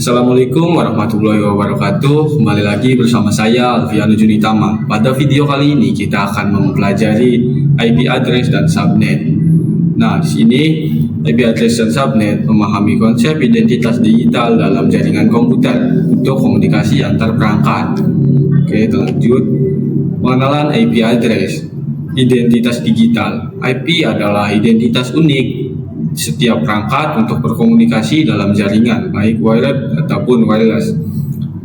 Assalamualaikum warahmatullahi wabarakatuh. Kembali lagi bersama saya Alfiano Junitama. Pada video kali ini kita akan mempelajari IP address dan subnet. Nah, di sini IP address dan subnet memahami konsep identitas digital dalam jaringan komputer untuk komunikasi antar perangkat. Oke, lanjut. Pengenalan IP address. Identitas digital. IP adalah identitas unik setiap perangkat untuk berkomunikasi dalam jaringan, baik wired ataupun wireless.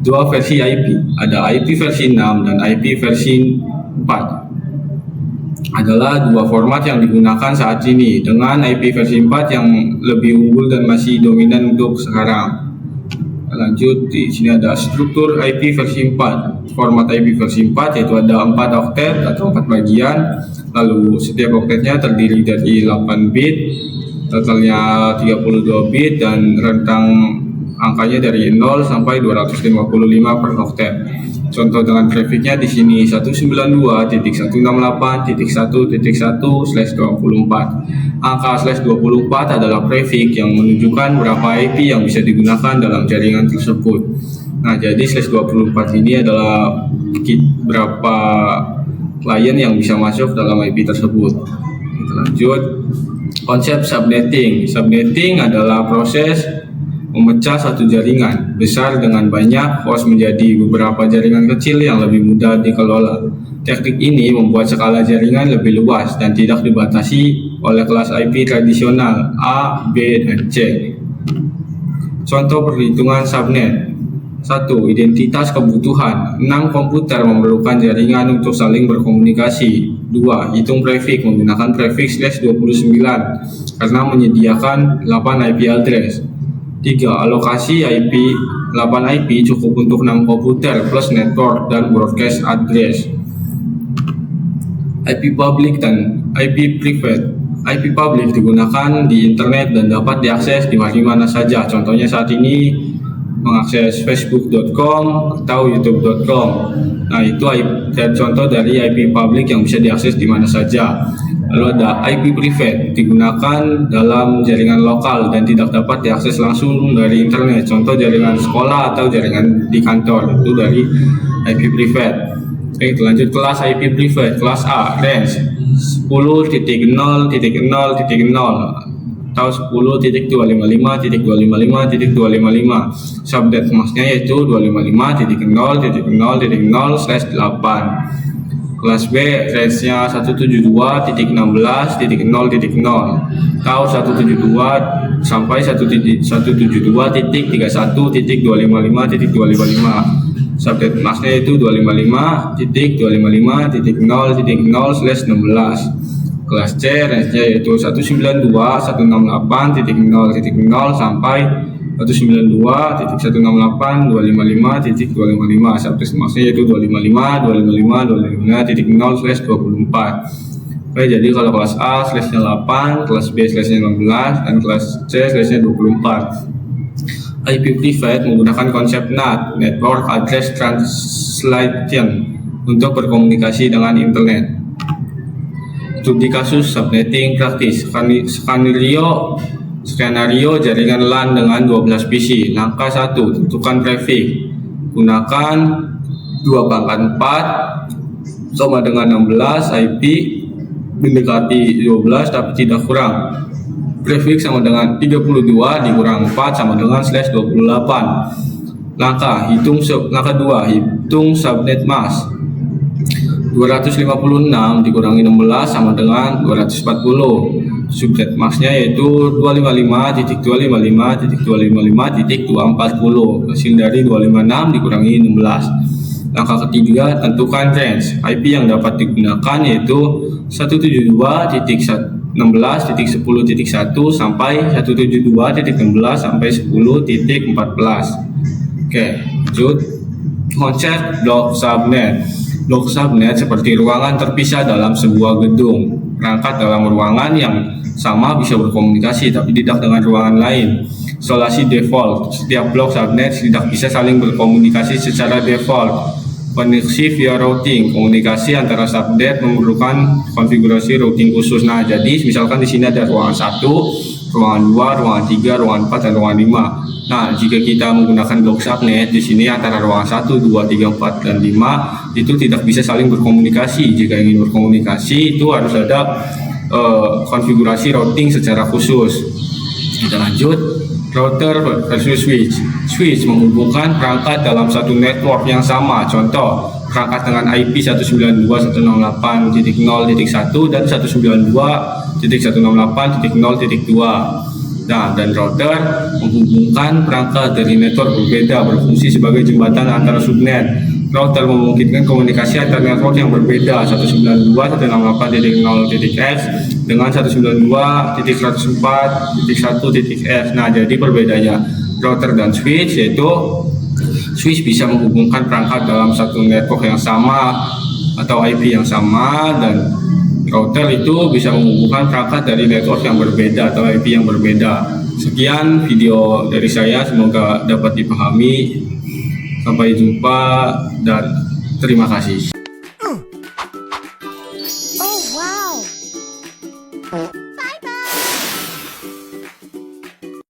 Dua versi IP, ada IP versi 6 dan IP versi 4. Adalah dua format yang digunakan saat ini, dengan IP versi 4 yang lebih unggul dan masih dominan untuk sekarang. Lanjut, di sini ada struktur IP versi 4. Format IP versi 4 yaitu ada 4 oktet atau 4 bagian. Lalu setiap oktetnya terdiri dari 8 bit, totalnya 32 bit, dan rentang angkanya dari 0 sampai 255 per oktet. Contoh dengan grafiknya di sini 192.168.1.1/24. Angka /24 adalah prefix yang menunjukkan berapa IP yang bisa digunakan dalam jaringan tersebut. Nah, jadi /24 ini adalah berapa klien yang bisa masuk dalam IP tersebut. Kita lanjut. Konsep subnetting. Subnetting adalah proses memecah satu jaringan besar dengan banyak host menjadi beberapa jaringan kecil yang lebih mudah dikelola. Teknik ini membuat skala jaringan lebih luas dan tidak dibatasi oleh kelas IP tradisional A, B, dan C. Contoh perhitungan subnet. 1. Identitas kebutuhan. 6 komputer memerlukan jaringan untuk saling berkomunikasi. 2. Hitung prefix menggunakan prefix /29 karena menyediakan 8 IP address. 3. Alokasi IP 8 IP cukup untuk 6 komputer plus network dan broadcast address. IP public dan IP private. IP public digunakan di internet dan dapat diakses di mana saja. Contohnya saat ini mengakses facebook.com atau youtube.com. Nah, itu contoh dari IP public yang bisa diakses di mana saja. Lalu ada IP private, digunakan dalam jaringan lokal dan tidak dapat diakses langsung dari internet. Contoh jaringan sekolah atau jaringan di kantor, itu dari IP private. Oke, lanjut kelas IP private. Kelas A, range 10.0.0.0 atau 10.255.255.255. Subnet masknya yaitu 255.0.0.0/8. Kelas B, range-nya 172.16.0.0 atau 172 sampai 172.31.255.255. Subnet masknya yaitu 255.255.0.0/16. Kelas C, range-nya yaitu 192.168.0.0 sampai 192.168.255.255. Subnet maksudnya yaitu 255.255.255.0/24. Oke, jadi kalau kelas A /nya 8, kelas B /nya 16, dan kelas C /nya 24. IP private menggunakan konsep NAT, Network Address Translation, untuk berkomunikasi dengan internet. Studi kasus subnetting praktis. Skenario jaringan LAN dengan 12 PC. Langkah 1, tentukan prefix. Gunakan 2/4 sama dengan 16 IP mendekati 12 tapi tidak kurang. Prefix sama dengan 32 dikurang 4 sama dengan /28. Langkah 2, hitung subnet mask. 256 dikurangi 16 sama dengan 240. Subnet masknya yaitu 255.255.255.240. Hasil dari 256 dikurangi 16. Langkah ketiga, tentukan range. IP yang dapat digunakan yaitu 172.16.10.1 sampai 172.16 sampai 10.14. Oke, lanjut. Konsep blok subnet. Blok subnet seperti ruangan terpisah dalam sebuah gedung. Perangkat dalam ruangan yang sama bisa berkomunikasi tapi tidak dengan ruangan lain. Isolasi default. Setiap blok subnet tidak bisa saling berkomunikasi secara default. Koneksi via routing. Komunikasi antara subnet memerlukan konfigurasi routing khusus. Nah, jadi misalkan di sini ada ruangan 1, ruangan 2, ruangan 3, ruangan 4, dan ruangan 5. Nah, jika kita menggunakan blok subnet, di sini antara ruangan 1, 2, 3, 4, dan 5 itu tidak bisa saling berkomunikasi. Jika ingin berkomunikasi, itu harus ada konfigurasi routing secara khusus. Kita lanjut, router versus switch. Switch menghubungkan perangkat dalam satu network yang sama. Contoh, perangkat dengan IP 192.168.0.1 dan 192.168.0.2. Nah, dan router menghubungkan perangkat dari network berbeda, berfungsi sebagai jembatan antara subnet. Router memungkinkan komunikasi antar network yang berbeda, 192.168.0.x dengan 192.104.1.f. Nah, jadi perbedaannya router dan switch yaitu switch bisa menghubungkan perangkat dalam satu network yang sama atau IP yang sama, dan router itu bisa menghubungkan perangkat dari network yang berbeda atau IP yang berbeda. Sekian video dari saya, semoga dapat dipahami. Sampai jumpa dan terima kasih. Oh wow.